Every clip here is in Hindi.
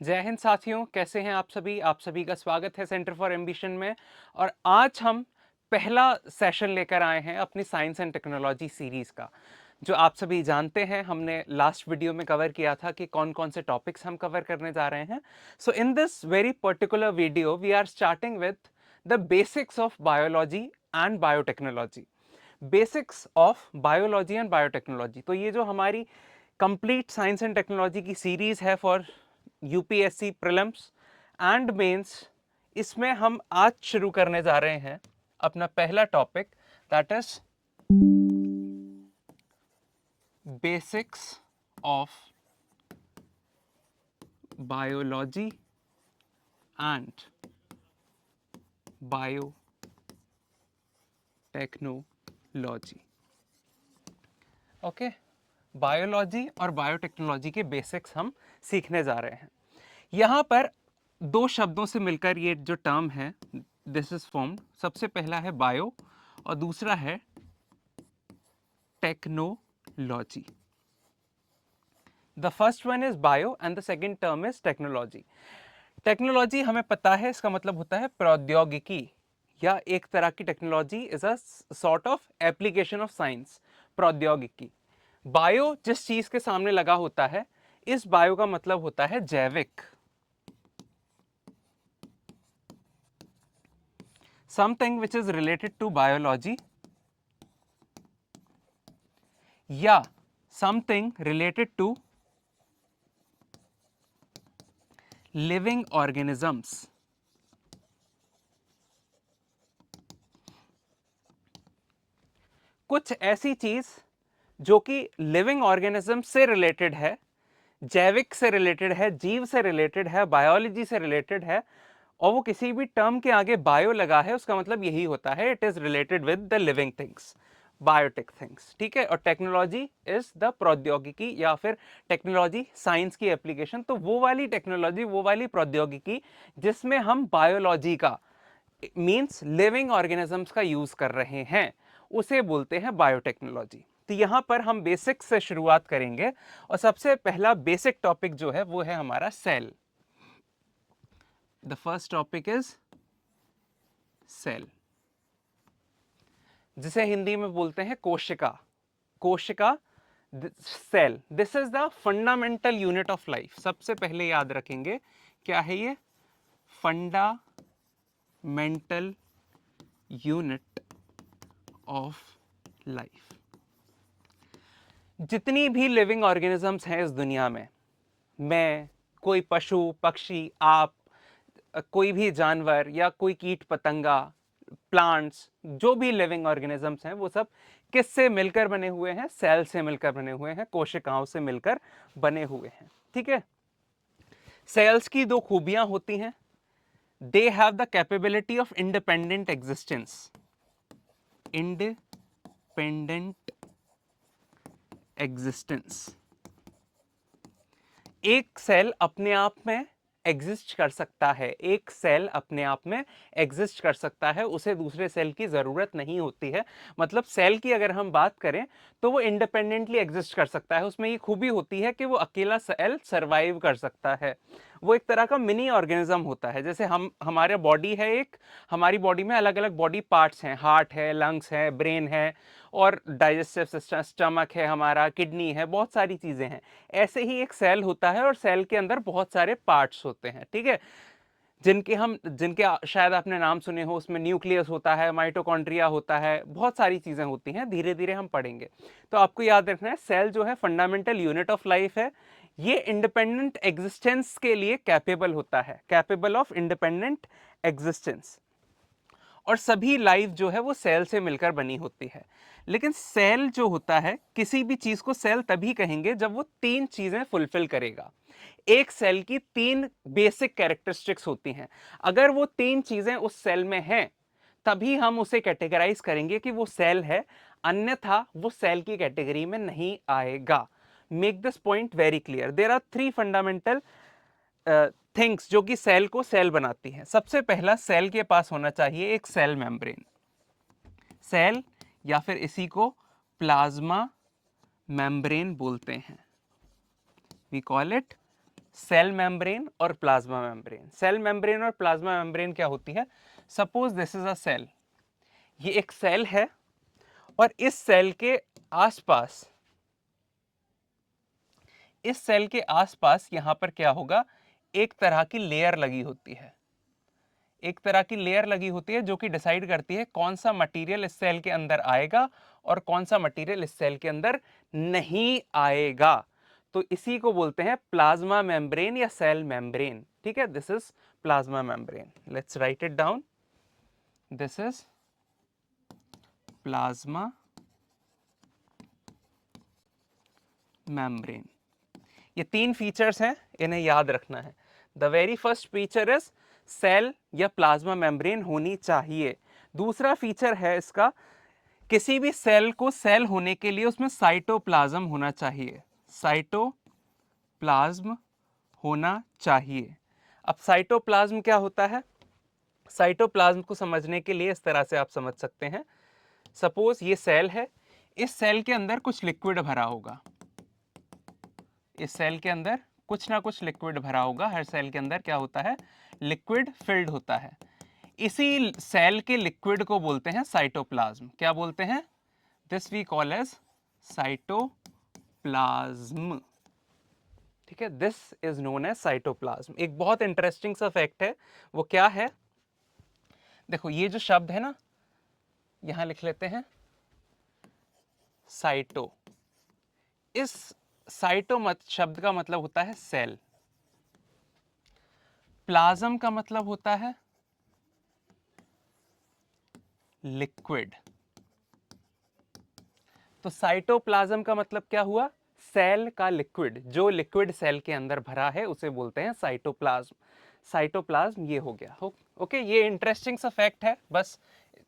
जय हिंद साथियों, कैसे हैं आप सभी का स्वागत है सेंटर फॉर एम्बिशन में। और आज हम पहला सेशन लेकर आए हैं अपनी साइंस एंड टेक्नोलॉजी सीरीज का। जो आप सभी जानते हैं, हमने लास्ट वीडियो में कवर किया था कि कौन कौन से टॉपिक्स हम कवर करने जा रहे हैं। So in this very particular video we are starting with the basics of biology and biotechnology. Basics of biology and biotechnology, तो ये जो हमारी कंप्लीट साइंस एंड टेक्नोलॉजी की सीरीज है for UPSC prelims and mains, इसमें हम आज शुरू करने जा रहे हैं अपना पहला topic, that is basics of biology and biotechnology. Okay, biology और बायोटेक्नोलॉजी के बेसिक्स हम सीखने जा रहे हैं। यहाँ पर दो शब्दों से मिलकर ये जो टर्म है दिस इज फॉर्म्ड। सबसे पहला है बायो और दूसरा है technology. The first one is bio and the second term is technology. Technology हमें पता है, इसका मतलब होता है प्रौद्योगिकी, या एक तरह की technology is a sort of application of science, प्रौद्योगिकी। बायो जिस चीज के सामने लगा होता है, इस बायो का मतलब होता है जैविक। Something which is related to biology या something related to living organisms. कुछ ऐसी चीज जो कि लिविंग ऑर्गेनिज्म से रिलेटेड है, जैविक से रिलेटेड है, जीव से रिलेटेड है, बायोलॉजी से रिलेटेड है, और वो किसी भी टर्म के आगे बायो लगा है, उसका मतलब यही होता है it is related with the living things, biotic things. ठीक है, और टेक्नोलॉजी इज द प्रौद्योगिकी या फिर टेक्नोलॉजी साइंस की एप्लीकेशन। तो वो वाली टेक्नोलॉजी, वो वाली प्रौद्योगिकी जिसमें हम बायोलॉजी का मींस लिविंग ऑर्गेनिजम्स का यूज कर रहे हैं, उसे बोलते हैं बायोटेक्नोलॉजी। तो यहां पर हम बेसिक से शुरुआत करेंगे और सबसे पहला बेसिक टॉपिक जो है वो है हमारा cell. The first topic is cell, जिसे हिंदी में बोलते हैं कोशिका। कोशिका, cell, this is the fundamental unit of life. सबसे पहले याद रखेंगे क्या है ये, फंडामेंटल यूनिट ऑफ लाइफ। जितनी भी लिविंग ऑर्गेनिजम्स हैं इस दुनिया में, मैं, कोई पशु पक्षी, आप, कोई भी जानवर या कोई कीट पतंगा, प्लांट्स, जो भी लिविंग ऑर्गेनिजम्स हैं वो सब किससे मिलकर बने हुए हैं, सेल से मिलकर बने हुए हैं, कोशिकाओं से मिलकर बने हुए हैं। ठीक है, सेल्स की दो खूबियां होती हैं, they have the capability of independent existence. Independent existence, एक सेल अपने आप में एग्जिस्ट कर सकता है, एक सेल अपने आप में एग्जिस्ट कर सकता है, उसे दूसरे सेल की जरूरत नहीं होती है। मतलब सेल की अगर हम बात करें तो वो इंडिपेंडेंटली एग्जिस्ट कर सकता है। उसमें ये खूबी होती है कि वो अकेला सेल सरवाइव कर सकता है। वो एक तरह का मिनी ऑर्गेनिज्म होता है। जैसे हम, हमारे बॉडी है एक, हमारी बॉडी में अलग अलग बॉडी पार्ट्स हैं, हार्ट है, लंग्स है, ब्रेन है, और डाइजेस्टिव सिस्टम, स्टमक है हमारा, किडनी है, बहुत सारी चीजें हैं। ऐसे ही एक सेल होता है और सेल के अंदर बहुत सारे पार्ट्स होते हैं। ठीक है, जिनके शायद आपने नाम सुने हो। उसमें न्यूक्लियस होता है, माइटोकॉन्ड्रिया होता है, बहुत सारी चीजें होती हैं, धीरे धीरे हम पढ़ेंगे। तो आपको याद रखना है, सेल जो है फंडामेंटल यूनिट ऑफ लाइफ है। ये इंडिपेंडेंट एग्जिस्टेंस के लिए कैपेबल होता है, कैपेबल ऑफ इंडिपेंडेंट एग्जिस्टेंस। और सभी लाइफ जो है वो सेल से मिलकर बनी होती है। लेकिन सेल जो होता है, किसी भी चीज को सेल तभी कहेंगे जब वो तीन चीजें फुलफिल करेगा। एक सेल की तीन बेसिक कैरेक्टरिस्टिक्स होती हैं। अगर वो तीन चीजें उस सेल में हैं, तभी हम उसे कैटेगराइज करेंगे कि वो सेल है, अन्यथा वो सेल की कैटेगरी में नहीं आएगा। Make this point very clear. There are three fundamental things जो कि सेल को सेल बनाती हैं। सबसे पहला, सेल के पास होना चाहिए एक सेल मेम्ब्रेन। सेल या फिर इसी को प्लाज्मा मेम्ब्रेन बोलते हैं। We call it cell membrane और प्लाज्मा मेम्ब्रेन। सेल मेम्ब्रेन और प्लाज्मा मेम्ब्रेन क्या होती है? Suppose this is a cell, ये एक सेल है और इस सेल के आसपास, इस सेल के आसपास यहां पर क्या होगा, एक तरह की लेयर लगी होती है, एक तरह की लेयर लगी होती है जो कि डिसाइड करती है कौन सा मटेरियल इस सेल के अंदर आएगा और कौन सा मटेरियल इस सेल के अंदर नहीं आएगा। तो इसी को बोलते हैं प्लाज्मा मेम्ब्रेन या सेल मेम्ब्रेन। ठीक है, this is plasma membrane. Let's write it down, this is plasma membrane. ये तीन फीचर्स हैं, इन्हें याद रखना है। The very first feature is cell या प्लाज्मा मेम्ब्रेन होनी चाहिए। दूसरा फीचर है इसका, किसी भी सेल को सेल होने के लिए उसमें साइटोप्लाज्म होना चाहिए, साइटोप्लाज्म होना चाहिए। अब साइटोप्लाज्म क्या होता है? साइटोप्लाज्म को समझने के लिए इस तरह से आप समझ सकते हैं, सपोज ये सेल है, इस सेल के अंदर कुछ लिक्विड भरा होगा, इस सेल के अंदर कुछ ना कुछ लिक्विड भरा होगा। हर सेल के अंदर क्या होता है? लिक्विड फिल्ड होता है। इसी सेल के लिक्विड को बोलते हैं साइटोप्लाज्म। क्या बोलते हैं? This we call as cytoplasm. ठीक है, this is known as cytoplasm. एक बहुत इंटरेस्टिंग सा फैक्ट है, वो क्या है? देखो ये जो शब्द है ना, यहां लिख लेते हैं साइटो। इस साइटो मत शब्द का मतलब होता है सेल, प्लाज्म का मतलब होता है लिक्विड। तो साइटोप्लाज्म का मतलब क्या हुआ? सेल का लिक्विड। जो लिक्विड सेल के अंदर भरा है उसे बोलते हैं साइटोप्लाज्म। साइटोप्लाज्म ये हो गया। ओके, ये इंटरेस्टिंग सा फैक्ट है, बस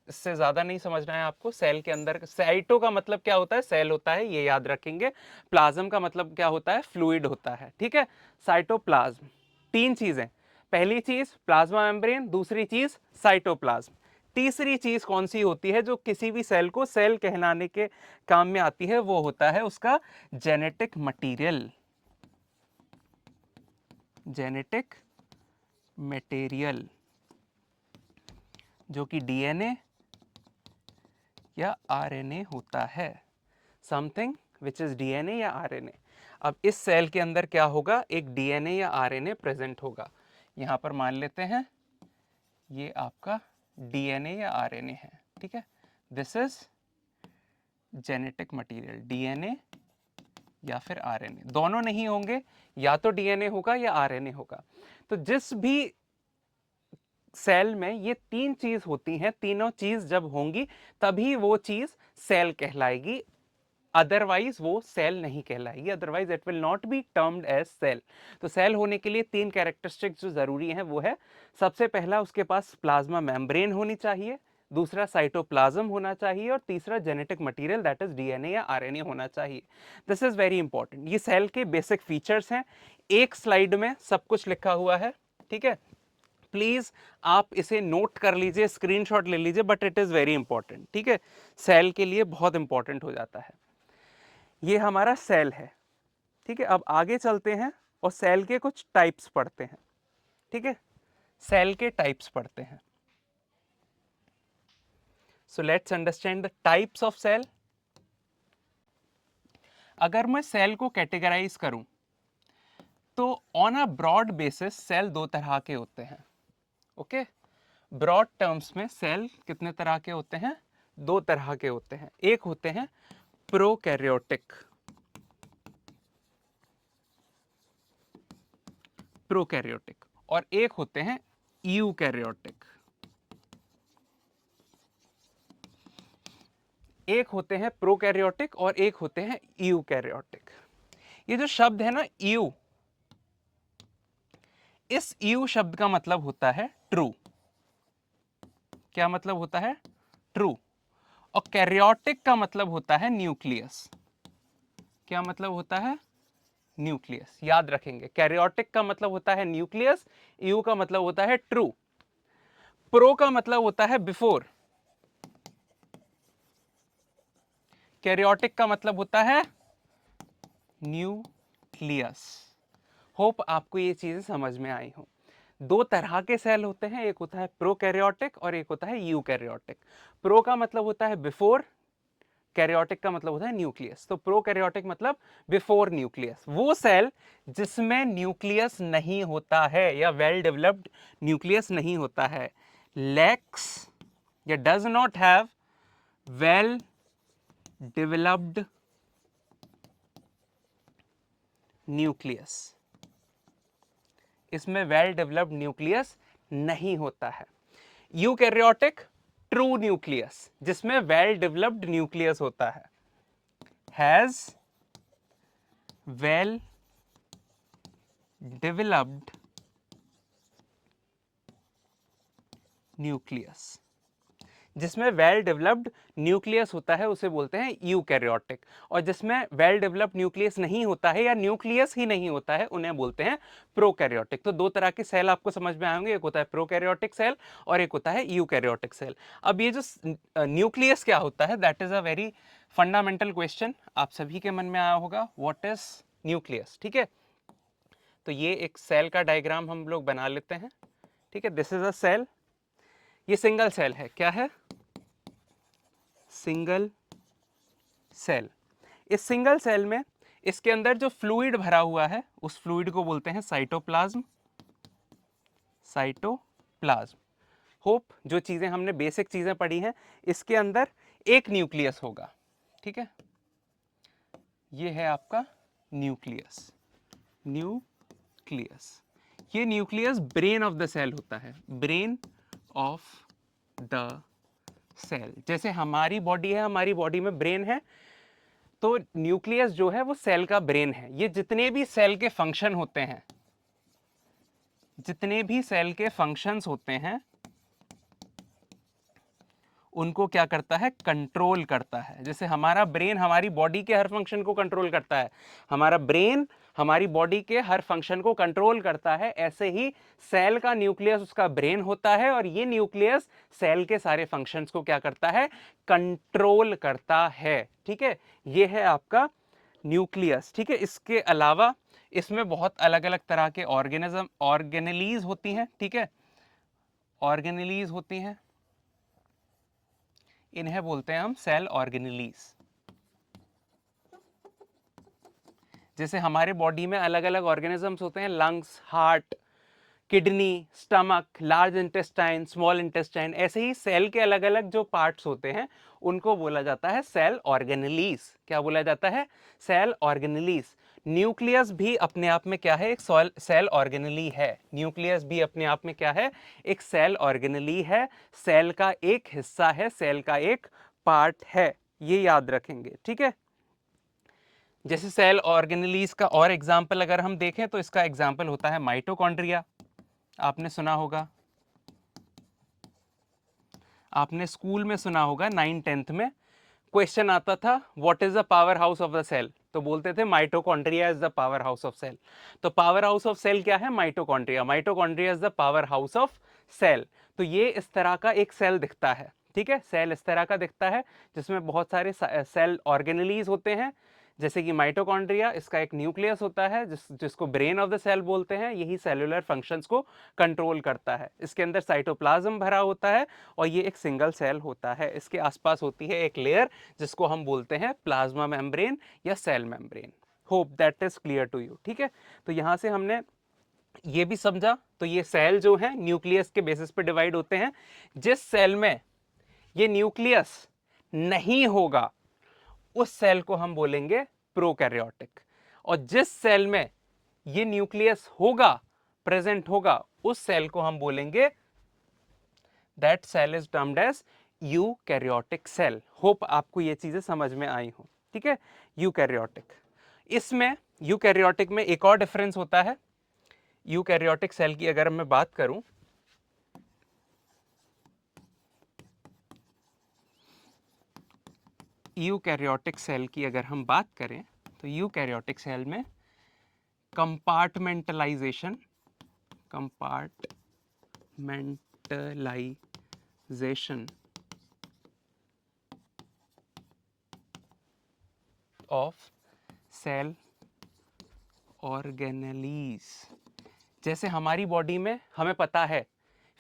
इससे ज्यादा नहीं समझना है आपको। सेल के अंदर साइटो का मतलब क्या होता है? सेल होता है, ये याद रखेंगे। प्लाज्म का मतलब क्या होता है? फ्लूइड होता है। ठीक है, साइटोप्लाज्म, तीन चीजें। पहली चीज प्लाज्मा मेम्ब्रेन, दूसरी चीज साइटोप्लाज्म, तीसरी चीज कौन सी होती है जो किसी भी सेल को सेल कहलाने के काम में आती है? वो होता है उसका जेनेटिक मटेरियल। जेनेटिक मटेरियल जो कि डीएनए या आरएनए होता है, समथिंग विच इज डीएनए या आरएनए। अब इस सेल के अंदर क्या होगा? एक डीएनए या आरएनए प्रेजेंट होगा। यहां पर मान लेते हैं ये आपका डीएनए या आरएनए है। ठीक है, this is genetic material, DNA या फिर आरएनए, दोनों नहीं होंगे, या तो डीएनए होगा या आरएनए होगा। तो जिस भी सेल में ये तीन चीज होती हैं, तीनों चीज जब होंगी तभी वो चीज सेल कहलाएगी, अदरवाइज वो सेल नहीं कहलाएगी, otherwise it will not be termed as cell. तो सेल होने के लिए तीन कैरेक्टरिस्टिक्स जो जरूरी हैं वो है, सबसे पहला उसके पास प्लाज्मा मेम्ब्रेन होनी चाहिए, दूसरा साइटोप्लाज्म होना चाहिए और तीसरा genetic material that is DNA या आरएनए होना चाहिए। This is very important. ये सेल के बेसिक फीचर्स हैं, एक स्लाइड में सब कुछ लिखा हुआ है। ठीक है, प्लीज आप इसे नोट कर लीजिए, स्क्रीनशॉट ले लीजिए, but it is very important. ठीक है, सेल के लिए बहुत इंपॉर्टेंट हो जाता है। ये हमारा सेल है। ठीक है, अब आगे चलते हैं और सेल के कुछ टाइप्स पढ़ते हैं। ठीक है, सेल के टाइप्स पढ़ते हैं। So let's understand the types of cell. अगर मैं सेल को कैटेगराइज करूं तो on a broad basis cell दो तरह के होते हैं। ओके, ब्रॉड टर्म्स में सेल कितने तरह के होते हैं? दो तरह के होते हैं। एक होते हैं प्रोकैरियोटिक, प्रोकैरियोटिक, और एक होते हैं यूकैरियोटिक। एक होते हैं प्रोकैरियोटिक और एक होते हैं यूकैरियोटिक। ये जो शब्द है ना यू, इस यू शब्द का मतलब होता है ट्रू। क्या मतलब होता है? ट्रू। और कैरियोटिक का मतलब होता है न्यूक्लियस। क्या मतलब होता है? न्यूक्लियस। याद रखेंगे, कैरियोटिक का मतलब होता है न्यूक्लियस, यू का मतलब होता है ट्रू, प्रो का मतलब होता है बिफोर, कैरियोटिक का मतलब होता है न्यूक्लियस। होप आपको ये चीज़ें समझ में आई हो। दो तरह के सेल होते हैं, एक होता है प्रोकैरियोटिक और एक होता है यूकैरियोटिक। प्रो का मतलब होता है बिफोर, कैरियोटिक का मतलब होता है न्यूक्लियस। तो प्रोकैरियोटिक मतलब बिफोर न्यूक्लियस, वो सेल जिसमें न्यूक्लियस नहीं होता है या वेल डेवलप्ड न्यूक्लियस नहीं होता है, लैक्स या does not have well developed nucleus, इसमें वेल डेवलप्ड न्यूक्लियस नहीं होता है। यूकैरियोटिक ट्रू न्यूक्लियस, जिसमें वेल डेवलप्ड न्यूक्लियस होता है, हैज वेल डेवलप्ड न्यूक्लियस, जिसमें वेल डेवलप्ड न्यूक्लियस होता है उसे बोलते हैं यूकैरियोटिक, और जिसमें वेल डेवलप्ड न्यूक्लियस नहीं होता है या न्यूक्लियस ही नहीं होता है उन्हें बोलते हैं प्रोकैरियोटिक। तो दो तरह के सेल आपको समझ में आएंगे, एक होता है प्रोकैरियोटिक सेल और एक होता है यूकैरियोटिक सेल। अब ये जो न्यूक्लियस क्या होता है, that is a very fundamental question, आप सभी के मन में आया होगा, व्हाट इज न्यूक्लियस। ठीक है, तो ये एक सेल का डायग्राम हम लोग बना लेते हैं। ठीक है, दिस इज अ सेल, ये सिंगल सेल है, क्या है, सिंगल सेल। इस सिंगल सेल में इसके अंदर जो फ्लूइड भरा हुआ है उस फ्लूइड को बोलते हैं साइटोप्लाज्म, साइटोप्लाज्म। होप जो चीजें हमने बेसिक चीजें पढ़ी हैं, इसके अंदर एक न्यूक्लियस होगा। ठीक है, ये है आपका न्यूक्लियस, न्यूक्लियस। ये nucleus brain of the cell होता है, ब्रेन ऑफ द सेल। जैसे हमारी बॉडी है, हमारी बॉडी में ब्रेन है, तो न्यूक्लियस जो है वो सेल का ब्रेन है। ये जितने भी सेल के फंक्शन होते हैं, जितने भी सेल के फंक्शंस होते हैं, उनको क्या करता है, कंट्रोल करता है। जैसे हमारा ब्रेन हमारी बॉडी के हर फंक्शन को कंट्रोल करता है, हमारा ब्रेन हमारी बॉडी के हर फंक्शन को कंट्रोल करता है, ऐसे ही सेल का न्यूक्लियस उसका ब्रेन होता है, और ये न्यूक्लियस सेल के सारे फंक्शंस को क्या करता है, कंट्रोल करता है। ठीक है, ये है आपका न्यूक्लियस। ठीक है, इसके अलावा इसमें बहुत अलग अलग तरह के ऑर्गेनिज्म, ऑर्गेनेलीज होती हैं। ठीक है, ऑर्गेनेलीज होती हैं, इन्हें बोलते हैं हम सेल ऑर्गेनेलीज। जैसे हमारे बॉडी में अलग अलग ऑर्गेनिजम्स होते हैं, lungs, heart, kidney, stomach, large intestine, small intestine, ऐसे ही सेल के अलग अलग जो पार्ट्स होते हैं उनको बोला जाता है सेल ऑर्गेनेलीज। क्या बोला जाता है, सेल ऑर्गेनेलीज। न्यूक्लियस भी अपने आप में क्या है, एक सेल ऑर्गेनेली है। न्यूक्लियस भी अपने आप में क्या है, एक सेल ऑर्गेनेली है, सेल का एक हिस्सा है, सेल का एक पार्ट है, ये याद रखेंगे। ठीक है, जैसे सेल ऑर्गेनेलीज का और एग्जाम्पल अगर हम देखें तो इसका एग्जाम्पल होता है माइटोकॉन्ड्रिया। आपने सुना होगा, आपने स्कूल में सुना होगा 9th-10th में क्वेश्चन आता था, what is the powerhouse of the cell, तो बोलते थे mitochondria is the powerhouse of cell. तो पावर हाउस ऑफ सेल क्या है, mitochondria, mitochondria is the powerhouse of cell. तो ये इस तरह का एक सेल दिखता है। ठीक है, सेल इस तरह का दिखता है जिसमें बहुत सारे सेल ऑर्गेनेलीज होते हैं, जैसे कि माइटोकॉन्ड्रिया, इसका एक न्यूक्लियस होता है जिसको ब्रेन ऑफ द सेल बोलते हैं, यही सेलुलर फंक्शंस को कंट्रोल करता है। इसके अंदर साइटोप्लाज्म भरा होता है और ये एक सिंगल सेल होता है। इसके आसपास होती है एक लेयर जिसको हम बोलते हैं प्लाज्मा मेम्ब्रेन या cell membrane. Hope that is clear to you. ठीक है, तो यहां से हमने ये भी समझा, तो ये सेल जो है न्यूक्लियस के बेसिस पे डिवाइड होते हैं। जिस सेल में ये न्यूक्लियस नहीं होगा उस सेल को हम बोलेंगे प्रोकैरियोटिक, और जिस सेल में ये न्यूक्लियस होगा, प्रेजेंट होगा, उस सेल को हम बोलेंगे, that cell is termed as eukaryotic cell. Hope आपको ये चीजें समझ में आई हो। ठीक है, यूकैरियोटिक। इसमें यूकैरियोटिक में एक और डिफरेंस होता है। यूकैरियोटिक सेल की अगर मैं बात करूं, यूकैरियोटिक सेल की अगर हम बात करें, तो यूकैरियोटिक सेल में compartmentalisation, compartmentalisation of cell organelles, जैसे हमारी बॉडी में हमें पता है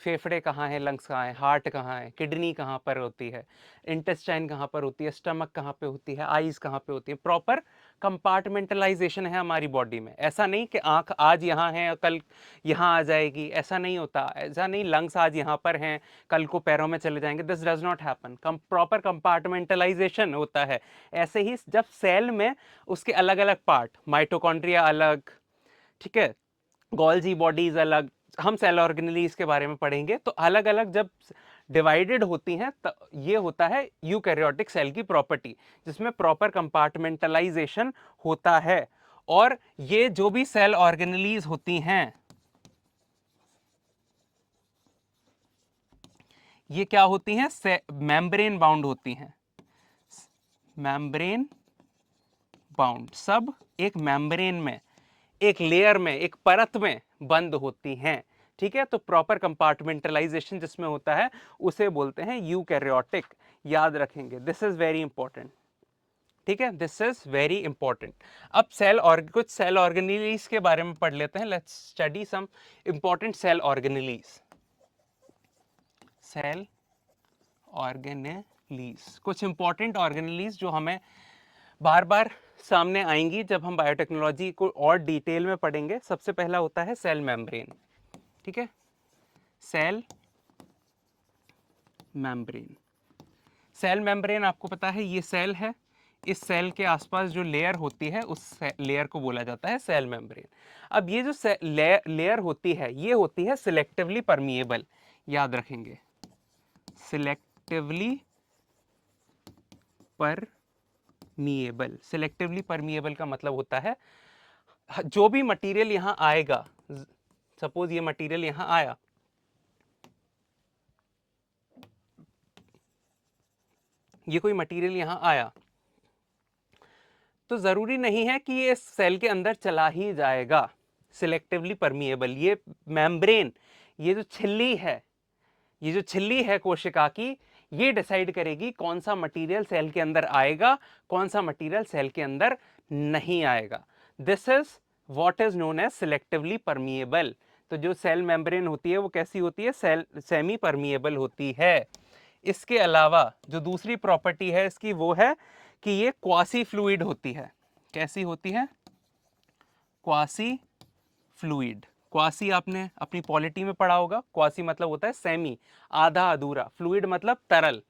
फेफड़े कहाँ हैं, लंग्स कहाँ हैं, हार्ट कहाँ है, किडनी कहाँ पर होती है, इंटेस्टाइन कहाँ पर होती है, स्टमक कहाँ पे होती है, आईज कहाँ पे होती है। प्रॉपर कंपार्टमेंटलाइजेशन है हमारी बॉडी में। ऐसा नहीं कि आंख आज यहाँ है और कल यहाँ आ जाएगी, ऐसा नहीं होता। ऐसा नहीं लंग्स आज यहाँ पर हैं कल को पैरों में चले जाएंगे, this does not happen. Proper compartmentalisation होता है। ऐसे ही जब सेल में उसके अलग अलग पार्ट, माइटोकॉन्ड्रिया अलग, ठीक है, गोल्जी बॉडीज अलग, हम सेल ऑर्गेनेलीज के बारे में पढ़ेंगे, तो अलग अलग जब डिवाइडेड होती हैं तो ये होता है यूकैरियोटिक सेल की प्रॉपर्टी, जिसमें प्रॉपर कंपार्टमेंटलाइजेशन होता है। और ये जो भी सेल ऑर्गेनेलीज होती हैं, ये क्या होती हैं, मेम्ब्रेन बाउंड होती हैं। मेम्ब्रेन बाउंड, सब एक मेम्ब्रेन में, एक लेयर में, एक परत में बंद होती हैं। ठीक है, तो प्रॉपर कंपार्टमेंटलाइजेशन जिसमें होता है उसे बोलते हैं यूकैरियोटिक। याद रखेंगे, दिस इज वेरी इंपॉर्टेंट। ठीक है, दिस इज वेरी इंपॉर्टेंट। अब कुछ सेल ऑर्गेनेलीज के बारे में पढ़ लेते हैं। Let's study some important cell organelles. Cell organelles, कुछ इंपॉर्टेंट ऑर्गेनेलीज जो हमें बार बार सामने आएंगी जब हम बायोटेक्नोलॉजी को और डिटेल में पढ़ेंगे। सबसे पहला होता है सेल मेम्ब्रेन। ठीक है, सेल मेम्ब्रेन। सेल मेम्ब्रेन आपको पता है ये सेल है, इस सेल के आसपास जो लेयर होती है उस लेयर को बोला जाता है सेल मेम्ब्रेन। अब ये जो लेयर होती है ये होती है सिलेक्टिवली परमिएबल। याद रखेंगे, सिलेक्टिवली परमिएबल। सिलेक्टिवली परमिएबल का मतलब होता है जो भी मटेरियल यहां आएगा, सपोज ये मटेरियल यहां आया, ये कोई मटेरियल यहां आया, तो जरूरी नहीं है कि ये सेल के अंदर चला ही जाएगा। सिलेक्टिवली परमिएबल, ये मेम्ब्रेन, ये जो छिल्ली है, ये जो छिल्ली है कोशिका की, ये डिसाइड करेगी कौन सा मटेरियल सेल के अंदर आएगा, कौन सा मटेरियल सेल के अंदर नहीं आएगा। This is what is known as selectively permeable. तो जो सेल मेम्ब्रेन होती है वो कैसी होती है, सेमी परमिएबल होती है। इसके अलावा जो दूसरी प्रॉपर्टी है इसकी वो है कि ये क्वासी फ्लूइड होती है। कैसी होती है, क्वासी फ्लूइड। क्वासी आपने अपनी पॉलिटी में पढ़ा होगा। क्वासी मतलब होता है सेमी, आधा अधूरा। फ्लूइड मतलब तरल।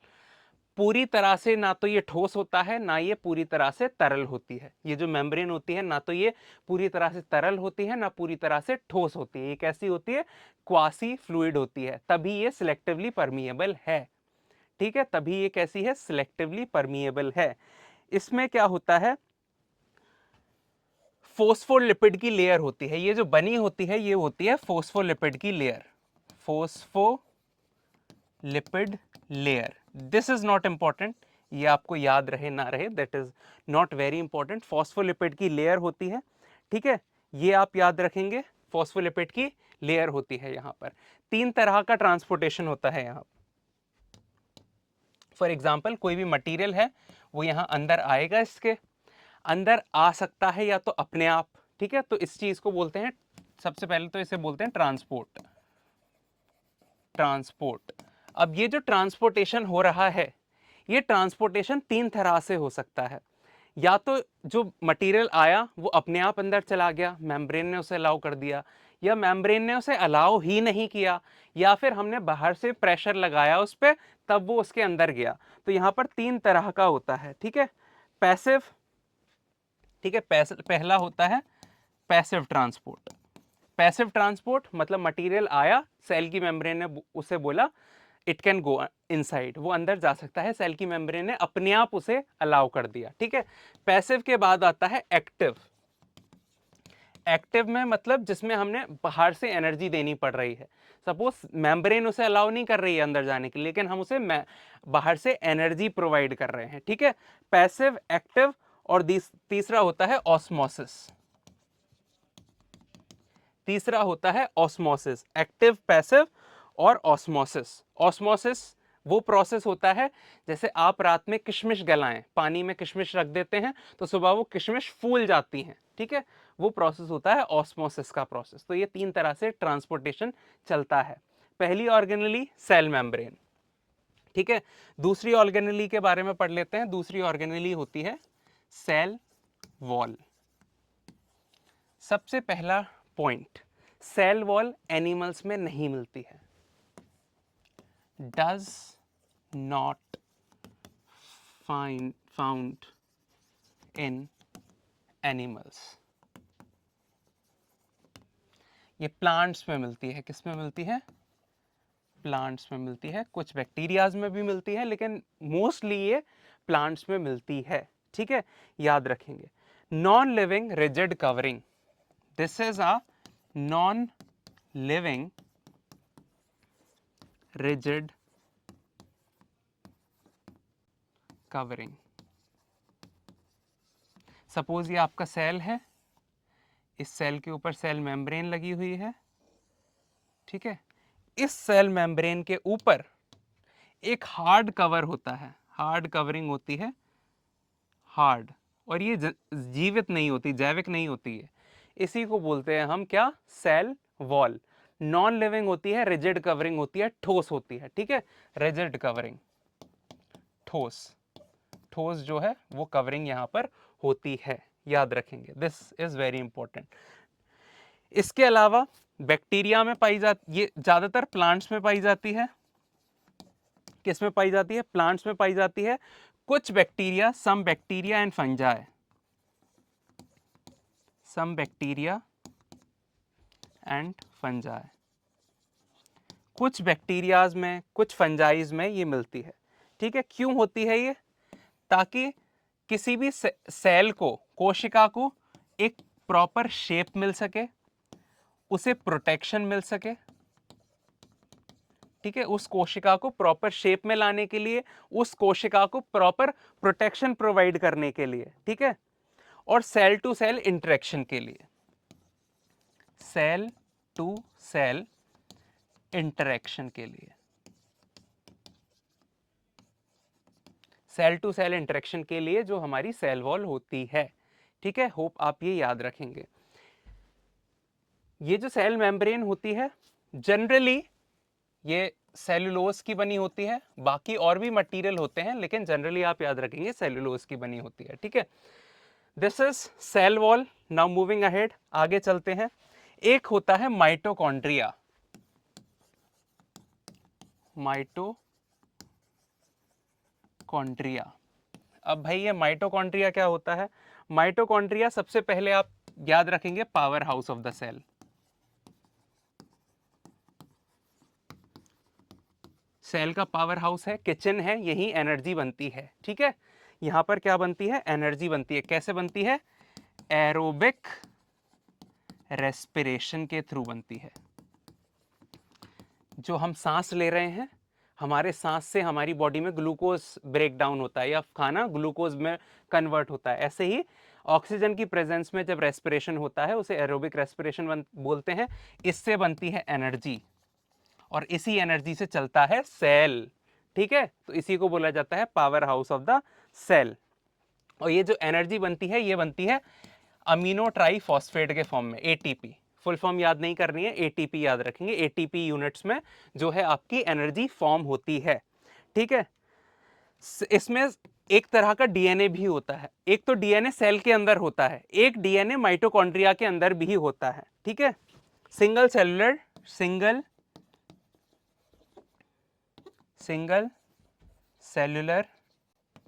पूरी तरह से ना तो ये ठोस होता है ना ये पूरी तरह से तरल होती है। ये जो मेम्ब्रेन होती है ना तो ये पूरी तरह से तरल होती है ना पूरी तरह से ठोस होती है। ये कैसी होती है, क्वासी फ्लूइड होती है। तभी ये सिलेक्टिवली परमिएबल है। ठीक है, तभी ये कैसी है, सिलेक्टिवली परमिएबल है। इसमें क्या होता है, फोस्फोलिपिड की लेयर होती है। ये जो बनी होती है ये होती है फोस्फोलिपिड की layer. Phospholipid layer, this is not important, ये आपको याद रहे ना रहे, that is not very important. Phospholipid की लेयर होती है। ठीक है, ये आप याद रखेंगे, फोस्फोलिपिड की लेयर होती है। यहां पर 3 तरह का ट्रांसपोर्टेशन होता है। यहां फॉर एग्जाम्पल कोई भी मटेरियल है वो यहां अंदर आएगा, इसके अंदर आ सकता है या तो अपने आप। ठीक है, तो इस चीज को बोलते हैं, सबसे पहले तो इसे बोलते हैं ट्रांसपोर्ट। ट्रांसपोर्ट। अब ये जो ट्रांसपोर्टेशन हो रहा है, ये ट्रांसपोर्टेशन 3 तरह से हो सकता है। या तो जो मटेरियल आया वो अपने आप अंदर चला गया, मेम्ब्रेन ने उसे अलाउ कर दिया, या मेम्ब्रेन ने उसे अलाउ ही नहीं किया, या फिर हमने बाहर से प्रेशर लगाया उस पर तब वो उसके अंदर गया। तो यहां पर 3 तरह का होता है। ठीक है, पैसिव, ठीक है, पहला होता है पैसिव ट्रांसपोर्ट। पैसिव ट्रांसपोर्ट मतलब मटेरियल आया, सेल की मेम्ब्रेन ने उसे बोला इट कैन गो इनसाइड, वो अंदर जा सकता है, सेल की मेम्ब्रेन ने अपने आप उसे अलाउ कर दिया। ठीक है, पैसिव के बाद आता है एक्टिव। एक्टिव में मतलब जिसमें हमने बाहर से एनर्जी देनी पड़ रही है। सपोज मेम्ब्रेन उसे अलाउ नहीं कर रही है अंदर जाने के लिए, लेकिन हम उसे बाहर से एनर्जी प्रोवाइड कर रहे हैं। ठीक है, पैसिव, एक्टिव, और तीसरा होता है ऑस्मोसिस। तीसरा होता है ऑस्मोसिस, एक्टिव, पैसिव और ऑस्मोसिस। ऑस्मोसिस वो प्रोसेस होता है जैसे आप रात में किशमिश गलाएं, पानी में किशमिश रख देते हैं तो सुबह वो किशमिश फूल जाती हैं। ठीक है, वो प्रोसेस होता है ऑस्मोसिस का प्रोसेस। तो ये 3 तरह से ट्रांसपोर्टेशन चलता है। पहली ऑर्गेनेली सेल मेम्ब्रेन, ठीक है। दूसरी ऑर्गेनेली के बारे में पढ़ लेते हैं। दूसरी ऑर्गेनेली होती है सेल वॉल। सबसे पहला पॉइंट, सेल वॉल एनिमल्स में नहीं मिलती है। Does not found in animals. ये प्लांट्स में मिलती है। किस में मिलती है? प्लांट्स में मिलती है। कुछ बैक्टीरियाज में भी मिलती है, लेकिन मोस्टली ये प्लांट्स में मिलती है, ठीक है, याद रखेंगे। Non living rigid covering, this is a non living rigid covering. Suppose ये आपका सेल है, इस सेल के ऊपर सेल मेम्ब्रेन लगी हुई है, ठीक है। इस सेल मेम्ब्रेन के ऊपर एक हार्ड कवर होता है, हार्ड कवरिंग होती है, हार्ड, और ये जीवित नहीं होती, जैविक नहीं होती है। इसी को बोलते हैं हम क्या? Cell wall. नॉन लिविंग होती है, रिजिड कवरिंग होती है, ठोस होती है, ठीक है। रिजिड कवरिंग, ठोस, ठोस जो है वो कवरिंग यहां पर होती है, याद रखेंगे। This is very important. इसके अलावा बैक्टीरिया में पाई जाती, ये ज्यादातर प्लांट्स में पाई जाती है। किस में पाई जाती है? प्लांट्स में पाई जाती है। कुछ bacteria, some bacteria and fungi, some bacteria and fungi, कुछ बैक्टीरियाज में, कुछ फंजाइज में ये मिलती है, ठीक है। क्यों होती है ये? ताकि किसी भी सेल को, कोशिका को एक प्रॉपर शेप मिल सके, उसे प्रोटेक्शन मिल सके, ठीक है। उस कोशिका को प्रॉपर शेप में लाने के लिए, उस कोशिका को प्रॉपर प्रोटेक्शन प्रोवाइड करने के लिए, ठीक है, और सेल टू सेल इंटरेक्शन के लिए, सेल टू सेल इंटरेक्शन के लिए, सेल टू सेल इंटरेक्शन के लिए जो हमारी सेल वॉल होती है, ठीक है। होप आप ये याद रखेंगे। ये जो सेल मेम्ब्रेन होती है, जनरली ये सेलुलोज की बनी होती है। बाकी और भी मटेरियल होते हैं, लेकिन जनरली आप याद रखेंगे सेलुलोज की बनी होती है, ठीक है। This is cell wall. Now moving ahead, आगे चलते हैं। एक होता है माइटोकॉन्ड्रिया। माइटोकॉन्ड्रिया। अब भाई ये माइटोकॉन्ड्रिया क्या होता है? माइटोकॉन्ड्रिया सबसे पहले आप याद रखेंगे powerhouse of the cell. Cell का पावर हाउस है, किचन है, यही एनर्जी बनती है, ठीक है। यहां पर क्या बनती है? एनर्जी बनती है। कैसे बनती है? एरोबिक रेस्पिरेशन के थ्रू बनती है। जो हम सांस ले रहे हैं, हमारे सांस से हमारी बॉडी में ग्लूकोज ब्रेक डाउन होता है, या खाना ग्लूकोज में कन्वर्ट होता है। ऐसे ही ऑक्सीजन की प्रेजेंस में जब रेस्पिरेशन होता है, उसे एरोबिक रेस्पिरेशन बोलते हैं। इससे बनती है एनर्जी, और इसी एनर्जी से चलता है सेल, ठीक है। तो इसी को बोला जाता है powerhouse of the cell. और ये जो एनर्जी बनती है, ये बनती है अमीनो ट्राईफॉस्फेट के फॉर्म में, एटीपी। फुल फॉर्म याद नहीं करनी है, एटीपी याद रखेंगे। एटीपी यूनिट्स में जो है आपकी एनर्जी फॉर्म होती है, ठीक है। इसमें एक तरह का डीएनए भी होता है। एक तो डीएनए सेल के अंदर होता है, एक डीएनए माइटोकॉन्ड्रिया के अंदर भी होता है, ठीक है। Single cellular, single cellular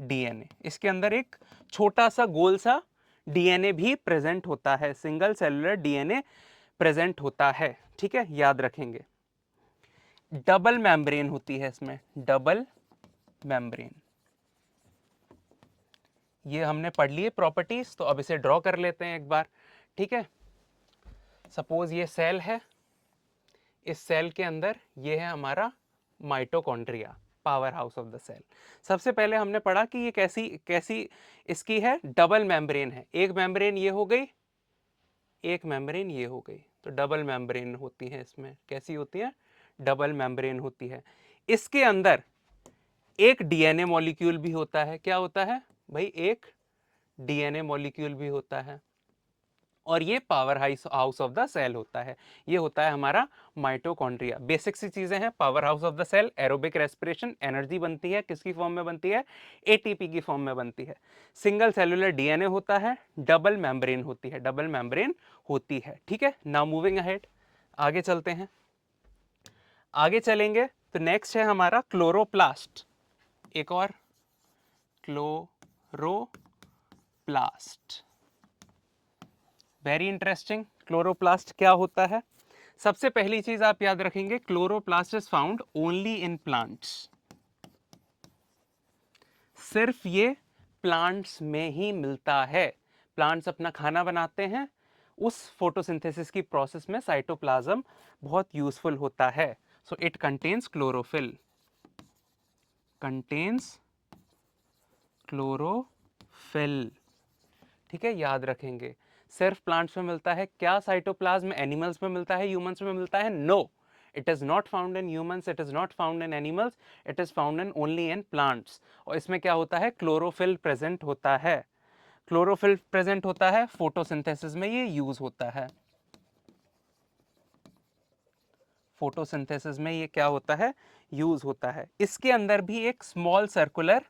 DNA, इसके अंदर एक छोटा सा गोल सा डीएनए भी प्रेजेंट होता है। सिंगल सेलुलर डीएनए प्रेजेंट होता है, ठीक है, याद रखेंगे। डबल मेम्ब्रेन होती है इसमें, डबल मेम्ब्रेन। ये हमने पढ़ लिए प्रॉपर्टीज, तो अब इसे ड्रॉ कर लेते हैं एक बार, ठीक है। सपोज ये सेल है, इस सेल के अंदर ये है हमारा mitochondria, powerhouse of the cell. सबसे पहले हमने पढ़ा कि ये कैसी कैसी इसकी है, डबल मेम्ब्रेन है। एक मेम्ब्रेन ये हो गई, एक मेम्ब्रेन ये हो गई, तो डबल मेम्ब्रेन होती है इसमें। कैसी होती है? डबल मेम्ब्रेन होती है। इसके अंदर एक डीएनए मॉलिक्यूल भी होता है। क्या होता है भाई? एक डीएनए मॉलिक्यूल भी होता है। और ये powerhouse of the cell होता है। ये होता है हमारा माइटोकॉन्ड्रिया। बेसिक सी चीजें हैं। Powerhouse of the cell, aerobic respiration, energy बनती है किसकी फॉर्म में बनती है? एटीपी की फॉर्म में बनती है। सिंगल सेलुलर डीएनए होता है, डबल मेम्ब्रेन होती है, डबल मेम्ब्रेन होती है। ठीक है, नाउ मूविंग अहेड, आगे चलते हैं। आगे चलेंगे तो नेक्स्ट है हमारा क्लोरोप्लास्ट। एक और, क्लोरोप्लास्ट, वेरी इंटरेस्टिंग। क्लोरोप्लास्ट क्या होता है? सबसे पहली चीज आप याद रखेंगे, chloroplast is found only in plants. सिर्फ ये प्लांट्स में ही मिलता है। प्लांट्स अपना खाना बनाते हैं, उस फोटोसिंथेसिस की प्रोसेस में साइटोप्लाज्म बहुत यूजफुल होता है। So it contains chlorophyll, contains chlorophyll. ठीक है, याद रखेंगे। सिर्फ प्लांट्स में मिलता है। क्या साइटोप्लाज्म एनिमल्स में मिलता है, ह्यूमंस में मिलता है? No, it is not found in humans, it is not found in animals, it is found in only in plants. और इसमें क्या होता है? क्लोरोफिल प्रेजेंट होता है। क्लोरोफिल प्रेजेंट होता है, फोटोसिंथेसिस में ये यूज होता है। फोटोसिंथेसिस में ये क्या होता है? यूज होता है। इसके अंदर भी एक स्मॉल सर्कुलर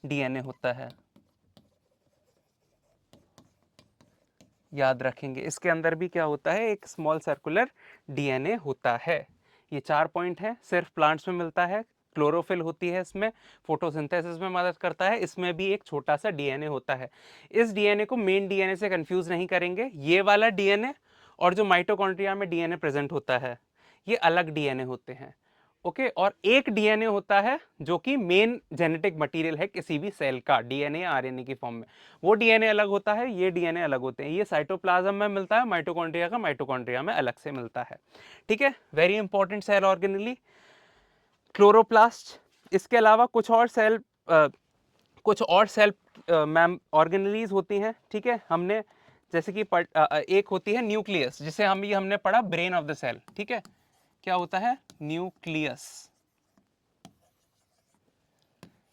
डीएनए होता है, याद रखेंगे। इसके अंदर भी क्या होता है? एक स्मॉल सर्कुलर डीएनए होता है। ये 4 पॉइंट है। सिर्फ प्लांट्स में मिलता है, क्लोरोफिल होती है इसमें, फोटोसिंथेसिस में मदद करता है, इसमें भी एक छोटा सा डीएनए होता है। इस डीएनए को मेन डीएनए से कंफ्यूज नहीं करेंगे। ये वाला डीएनए और जो माइटोकॉन्ड्रिया में डीएनए प्रेजेंट होता है, ये अलग डीएनए होते हैं। ओके, और एक डीएनए होता है जो कि मेन जेनेटिक मटेरियल है किसी भी सेल का, डीएनए या आरएनए की फॉर्म में। वो डीएनए अलग होता है, ये डीएनए अलग होते हैं। ये साइटोप्लाज्म में मिलता है, माइटोकॉन्ड्रिया का माइटोकॉन्ड्रिया में अलग से मिलता है। ठीक है, very important cell organelle chloroplast. इसके अलावा कुछ और सेल मैम ऑर्गेनेलीज होती हैं। ठीक है, हमने जैसे कि एक होती है न्यूक्लियस, जिसे हमने पढ़ा ब्रेन ऑफ द सेल। ठीक है, क्या होता है? न्यूक्लियस।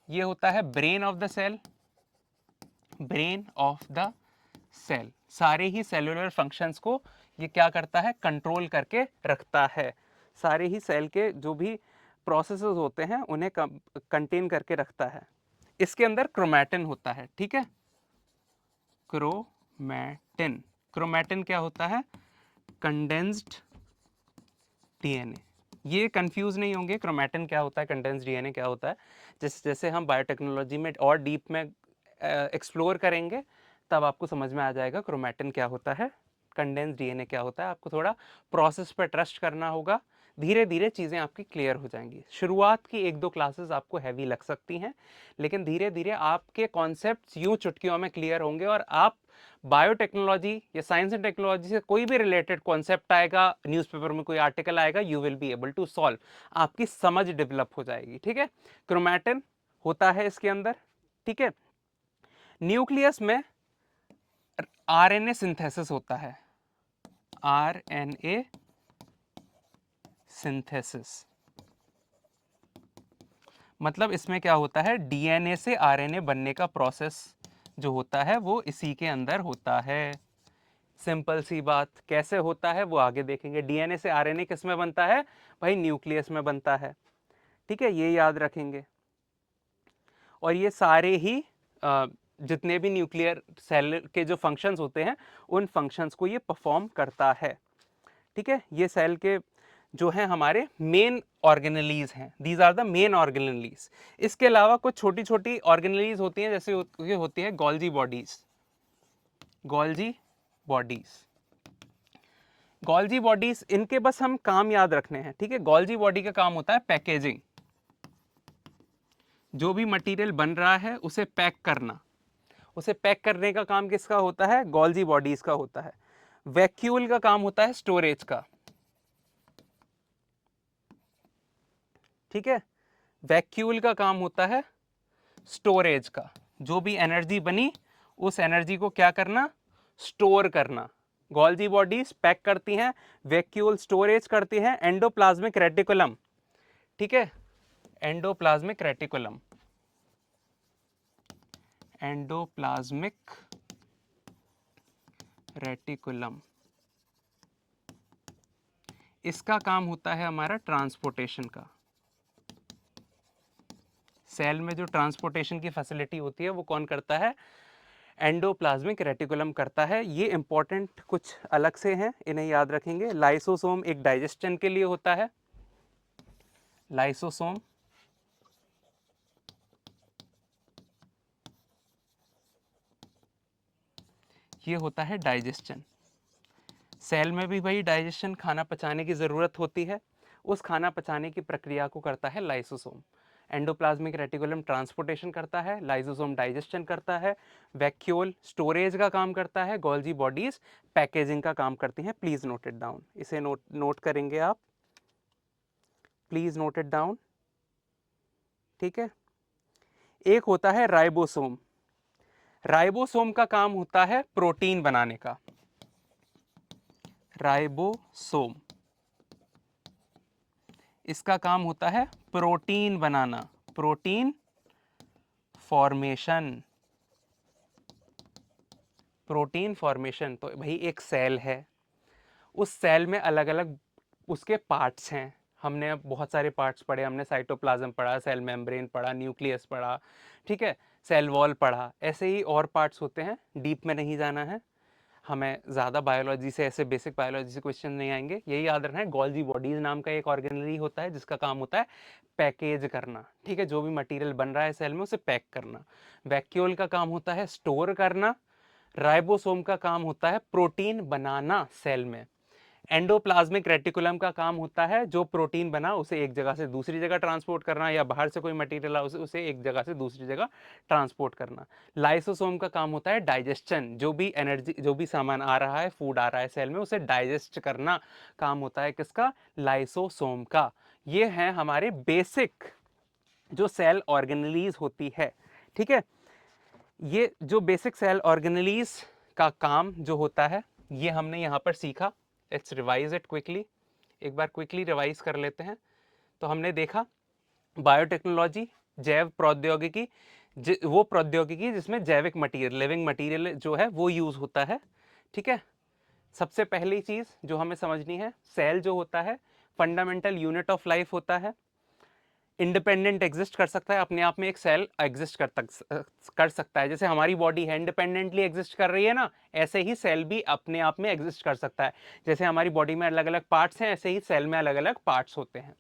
ये होता है brain of the cell, brain of the cell. सारे ही सेलुलर फंक्शंस को ये क्या करता है? कंट्रोल करके रखता है। सारे ही सेल के जो भी प्रोसेसेस होते हैं उन्हें कंटेन करके रखता है। इसके अंदर क्रोमैटिन होता है। ठीक है, क्रोमैटिन। क्रोमैटिन क्या होता है? Condensed DNA. ये कंफ्यूज नहीं होंगे, क्रोमैटिन क्या होता है, कंडेंस्ड डीएनए क्या होता है। जैसे जैसे हम बायोटेक्नोलॉजी में और डीप में एक्सप्लोर करेंगे, तब आपको समझ में आ जाएगा क्रोमैटिन क्या होता है, कंडेंस्ड डीएनए क्या होता है। आपको थोड़ा प्रोसेस पर ट्रस्ट करना होगा, धीरे धीरे चीज़ें आपकी क्लियर हो जाएंगी। शुरुआत की 1-2 क्लासेस आपको हैवी लग सकती हैं, लेकिन धीरे धीरे आपके कॉन्सेप्ट्स यूं चुटकियों में क्लियर होंगे और आप बायोटेक्नोलॉजी या साइंस एंड टेक्नोलॉजी से कोई भी रिलेटेड कॉन्सेप्ट आएगा, न्यूज़पेपर में कोई आर्टिकल आएगा, you will be able to solve. आपकी समझ डेवलप हो जाएगी। ठीक है, क्रोमैटिन होता है इसके अंदर। ठीक है, न्यूक्लियस में आरएनए सिंथेसिस होता है, आरएनए सिंथेसिस। मतलब इसमें क्या होता है? डीएनए से आरएनए बनने का प्रोसेस जो होता है वो इसी के अंदर होता है। सिंपल सी बात, कैसे होता है वो आगे देखेंगे। डीएनए से आरएनए किस में बनता है? भाई न्यूक्लियस में बनता है। ठीक है, ये याद रखेंगे। और ये सारे ही जितने भी न्यूक्लियर सेल के जो फंक्शंस होते हैं, उन फंक्शंस को ये परफॉर्म करता है। ठीक है, ये सेल के जो हैं हमारे मेन ऑर्गेनेलीज हैं, these are the main organelles. इसके अलावा कुछ छोटी छोटी ऑर्गेनेलीज होती हैं, जैसे ये होती है Golgi bodies. Golgi bodies, Golgi bodies, इनके बस हम काम याद रखने हैं। ठीक है, गोल्जी बॉडी का काम होता है पैकेजिंग, जो भी मटेरियल बन रहा है उसे पैक करना। उसे पैक करने का काम किसका होता है? गोल्जी बॉडीज का होता है। वैक्यूल का काम होता है स्टोरेज का। ठीक है, वैक्यूल का काम होता है स्टोरेज का। जो भी एनर्जी बनी उस एनर्जी को क्या करना? स्टोर करना। गोल्जी बॉडीज पैक करती हैं, वैक्यूल स्टोरेज करती हैं। एंडोप्लाज्मिक रेटिकुलम, ठीक है, एंडोप्लाज्मिक रेटिकुलम, एंडोप्लाज्मिक रेटिकुलम, इसका काम होता है हमारा ट्रांसपोर्टेशन का। सेल में जो ट्रांसपोर्टेशन की फैसिलिटी होती है वो कौन करता है? एंडोप्लाज्मिक रेटिकुलम करता है। ये इंपॉर्टेंट कुछ अलग से हैं, इन्हें याद रखेंगे। लाइसोसोम एक डाइजेशन के लिए होता है, लाइसोसोम ये होता है डाइजेशन। सेल में भी भाई डाइजेशन, खाना पचाने की ज़रूरत होती है, उस खाना पचाने की प्रक्रिया को करता है लाइसोसोम। एंडोप्लाज्मिक रेटिकुलम ट्रांसपोर्टेशन करता है, लाइसोसोम डाइजेशन करता है, वैक्यूल स्टोरेज का काम करता है, गोल्जी बॉडीज पैकेजिंग का काम करती हैं। प्लीज़ नोट इट डाउन, इसे नोट करेंगे आप, प्लीज़ नोट इट डाउन, ठीक है। एक होता है राइबोसोम। राइबोसोम का काम होता है प्रोटीन बनाने का। राइबोसोम, इसका काम होता है प्रोटीन बनाना, प्रोटीन फॉर्मेशन, प्रोटीन फॉर्मेशन। तो भाई एक सेल है, उस सेल में अलग अलग उसके पार्ट्स हैं। हमने बहुत सारे पार्ट्स पढ़े, हमने साइटोप्लाज्म पढ़ा, सेल मेम्ब्रेन पढ़ा, न्यूक्लियस पढ़ा, ठीक है, सेल वॉल पढ़ा, ऐसे ही और पार्ट्स होते हैं, डीप में नहीं जाना है हमें, ज़्यादा बायोलॉजी से, ऐसे बेसिक बायोलॉजी से क्वेश्चन नहीं आएंगे। यही याद रखना है, गोल्जी बॉडीज नाम का एक ऑर्गेनली होता है जिसका काम होता है पैकेज करना, ठीक है, जो भी मटेरियल बन रहा है सेल में उसे पैक करना। वैक्यूल का काम होता है स्टोर करना। राइबोसोम का काम होता है प्रोटीन बनाना सेल में। एंडोप्लाज्मिक रेटिकुलम का काम होता है जो प्रोटीन बना उसे एक जगह से दूसरी जगह ट्रांसपोर्ट करना, या बाहर से कोई मटेरियल उसे एक जगह से दूसरी जगह ट्रांसपोर्ट करना। लाइसोसोम का काम होता है डाइजेशन, जो भी एनर्जी, जो भी सामान आ रहा है, फूड आ रहा है सेल में, उसे डाइजेस्ट करना काम होता है किसका? लाइसोसोम का। ये है हमारे बेसिक जो सेल ऑर्गेनलीज होती है, ठीक है। ये जो बेसिक सेल ऑर्गेनलीज का काम जो होता है ये हमने यहाँ पर सीखा। लेट्स रिवाइज इट क्विकली, एक बार क्विकली रिवाइज कर लेते हैं। तो हमने देखा बायोटेक्नोलॉजी, जैव प्रौद्योगिकी, वो प्रौद्योगिकी जिसमें जैविक मटीरियल, लिविंग मटीरियल जो है वो यूज होता है, ठीक है। सबसे पहली चीज जो हमें समझनी है, सेल जो होता है फंडामेंटल यूनिट ऑफ लाइफ होता है, इंडिपेंडेंट एग्जिस्ट कर सकता है, अपने आप में एक सेल एग्जिस्ट कर सकता है। जैसे हमारी बॉडी है इंडिपेंडेंटली एग्जिस्ट कर रही है ना, ऐसे ही सेल भी अपने आप में एग्जिस्ट कर सकता है। जैसे हमारी बॉडी में अलग अलग पार्ट्स हैं, ऐसे ही सेल में अलग अलग पार्ट्स होते हैं।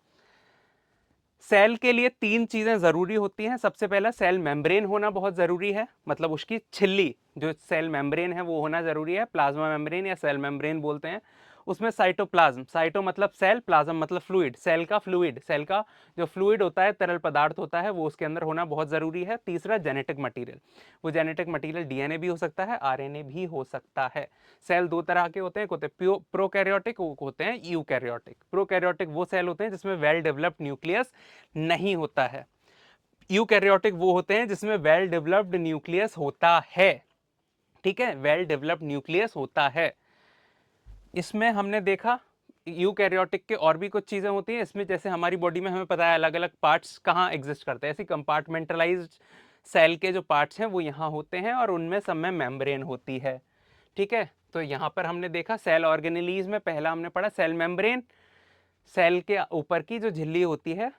सेल के लिए तीन चीजें जरूरी होती हैं। सबसे पहला सेल मेम्ब्रेन होना बहुत जरूरी है, मतलब उसकी छिल्ली जो सेल मेम्ब्रेन है वो होना जरूरी है, प्लाज्मा मेम्ब्रेन या सेल मेम्ब्रेन बोलते हैं। उसमें साइटोप्लाज्म, साइटो मतलब सेल, प्लाज्म मतलब फ्लूइड, सेल का फ्लूइड, सेल का जो फ्लूइड होता है, तरल पदार्थ होता है, वो उसके अंदर होना बहुत जरूरी है। तीसरा जेनेटिक मटीरियल, वो जेनेटिक मटीरियल डीएनए भी हो सकता है, आरएनए भी हो सकता है। सेल दो तरह के होते हैं, होते हैं प्रोकैरियोटिक, होते हैं यूकैरियोटिक। प्रोकैरियोटिक वो सेल होते हैं जिसमें वेल डेवलप्ड न्यूक्लियस नहीं होता है, यूकैरियोटिक वो होते हैं जिसमें वेल डेवलप्ड न्यूक्लियस होता है, ठीक है, वेल डेवलप्ड न्यूक्लियस होता है। इसमें हमने देखा यूकैरियोटिक के और भी कुछ चीजें होती हैं इसमें, जैसे हमारी बॉडी में हमें पता है अलग अलग पार्ट्स कहाँ एग्जिस्ट करते हैं, ऐसी कंपार्टमेंटलाइज्ड सेल के जो पार्ट्स हैं वो यहाँ होते हैं और उनमें सब में मेम्ब्रेन होती है, ठीक है। तो यहाँ पर हमने देखा सेल ऑर्गेनेलीज में पहला हमने पढ़ा सेल मेम्ब्रेन, सेल के ऊपर की जो झिल्ली होती है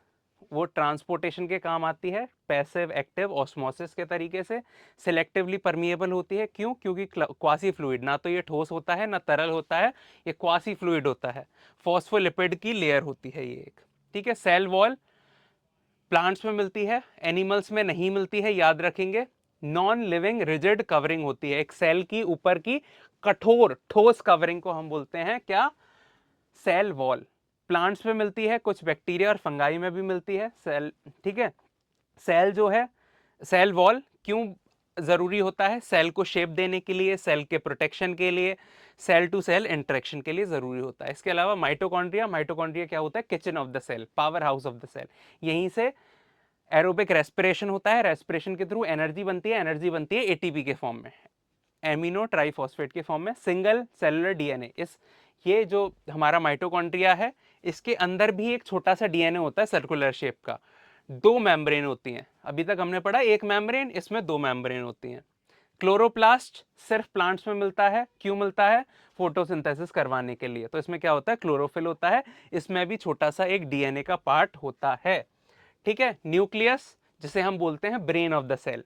वो ट्रांसपोर्टेशन के काम आती है, पैसिव एक्टिव ऑस्मोसिस के तरीके से। सिलेक्टिवली परमिएबल होती है, क्यों? क्योंकि क्वासी फ्लूइड, ना तो ये ठोस होता है ना तरल होता है, ये क्वासी फ्लूइड होता है, फॉस्फोलिपिड की लेयर होती है ये एक, ठीक है। सेल वॉल प्लांट्स में मिलती है, एनिमल्स में नहीं मिलती है, याद रखेंगे। नॉन लिविंग रिजिड कवरिंग होती है, एक सेल की ऊपर की कठोर ठोस कवरिंग को हम बोलते हैं क्या? Cell wall. प्लांट्स में मिलती है, कुछ बैक्टीरिया और फंगाई में भी मिलती है सेल, ठीक है। सेल जो है, सेल वॉल क्यों जरूरी होता है? सेल को शेप देने के लिए, सेल के प्रोटेक्शन के लिए, सेल टू सेल इंटरेक्शन के लिए जरूरी होता है। इसके अलावा माइटोकॉन्ड्रिया, माइटोकॉन्ड्रिया क्या होता है? Kitchen of the cell, powerhouse of the cell. यहीं से एरोबिक रेस्पिरेशन होता है, रेस्पिरेशन के थ्रू एनर्जी बनती है, एनर्जी बनती है एटीपी के फॉर्म में, एमिनो ट्राइफॉस्फेट के फॉर्म में, सिंगल सेलुलर डीएनए। इस ये जो हमारा माइटोकॉन्ड्रिया है इसके अंदर भी एक छोटा सा डीएनए होता है सर्कुलर शेप का, दो मेम्ब्रेन होती हैं। अभी तक हमने पढ़ा एक मेम्ब्रेन, इसमें दो मेम्ब्रेन होती हैं। क्लोरोप्लास्ट सिर्फ प्लांट्स में मिलता है, क्यों मिलता है? फोटोसिंथेसिस करवाने के लिए। तो इसमें क्या होता है? क्लोरोफिल होता है, इसमें भी छोटा सा एक डीएनए का पार्ट होता है। ठीक है, न्यूक्लियस जिसे हम बोलते हैं brain of the cell.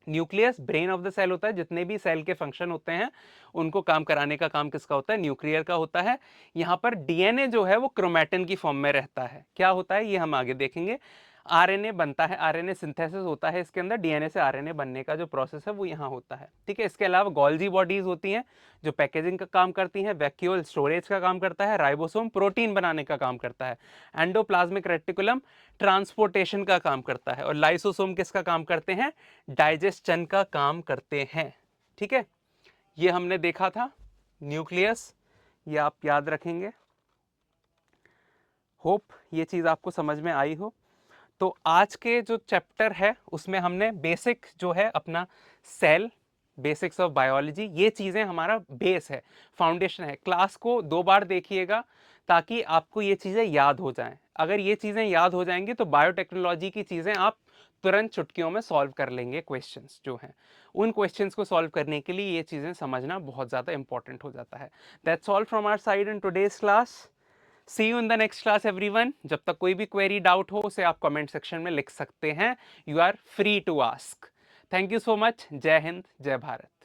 Nucleus brain of the cell होता है, जितने भी सेल के फंक्शन होते हैं उनको काम कराने का काम किसका होता है? न्यूक्लियर का होता है। यहाँ पर डीएनए जो है वो क्रोमैटिन की फॉर्म में रहता है। क्या होता है ये हम आगे देखेंगे। आरएनए बनता है, आरएनए सिंथेसिस होता है इसके अंदर, डीएनए से आरएनए बनने का जो प्रोसेस है वो यहाँ होता है। ठीक है, इसके अलावा गोल्जी बॉडीज होती हैं जो पैकेजिंग का काम करती हैं, वैक्यूल स्टोरेज का काम करता है, राइबोसोम प्रोटीन बनाने का काम करता है, एंडोप्लाज्मिक रेटिकुलम ट्रांसपोर्टेशन का काम करता है, और लाइसोसोम किसका काम करते हैं? डाइजेशन का काम करते हैं। ठीक है, ये हमने देखा था न्यूक्लियस, ये आप याद रखेंगे। होप ये चीज आपको समझ में आई हो। तो आज के जो चैप्टर है उसमें हमने बेसिक जो है अपना सेल, बेसिक्स ऑफ बायोलॉजी, ये चीजें हमारा बेस है, फाउंडेशन है। क्लास को 2 बार देखिएगा ताकि आपको ये चीजें याद हो जाएं। अगर ये चीजें याद हो जाएंगी तो बायोटेक्नोलॉजी की चीजें आप तुरंत चुटकियों में सॉल्व कर लेंगे। क्वेश्चंस जो हैं उन क्वेश्चंस को सॉल्व करने के लिए ये चीजें समझना बहुत ज्यादा इंपॉर्टेंट हो जाता है। That's all from our side in today's class. See you in the next class everyone. जब तक कोई भी क्वेरी डाउट हो उसे आप कमेंट सेक्शन में लिख सकते हैं। You are free to ask. Thank you so much. जय हिंद, जय भारत।